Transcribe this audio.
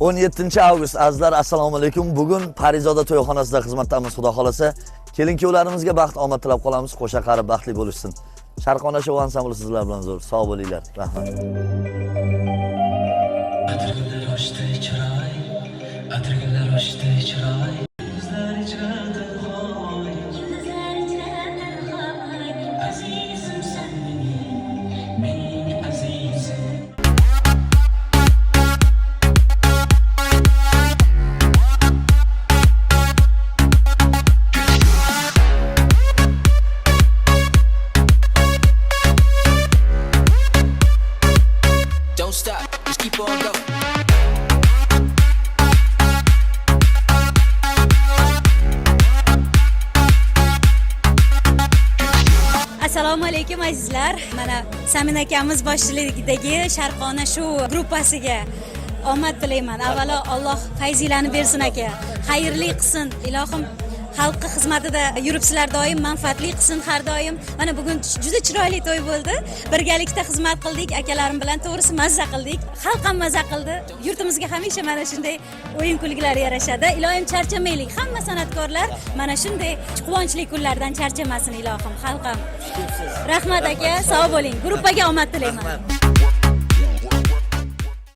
17 avgust azizlar, assalomu alaykum. Bugun Parizoda to'yxonasida xizmatdamiz, xudo xolasa. Kelin-kuyovlarimizga baxt, omad tilab qolamiz. Qo'sha qarib baxtli bo'lishsin. Sharqona show ansambli sizlar bilan zo'r. Sog' bo'linglar. Rahmat. Atirgullar ochdi chiroy, atirgullar ochdi chiroy. Yuzlar ichra tanhoy, yuzlar ichra tanhoy. Azizim sen mening azizim. Don't stop, just keep on going. Assalomu alaykum azizlar. Mana Samin akamiz boshchiligidagi Sharqona show gruppasiga omad tilayman. Avvalo Alloh fayzinglarni bersin aka. Xayrli qilsin. Ilohim xalqqa xizmatida yuribsizlar, doim manfaatli qilsin har doim. Mana bugun juda chiroyli to'y bo'ldi. Birgalikda xizmat qildik, akalarim bilan to'g'risi mazza qildik. Xalq ham mazza qildi. Yurtimizga hamisha mana shunday o'yin kulgilar yarashadi. Ilohim charchamaylik. Hamma san'atkorlar mana shunday quvonchli kunlardan charchamasin ilohim, xalqim. Rahmat aka, sog' bo'ling. Gruppaga omad tilayman.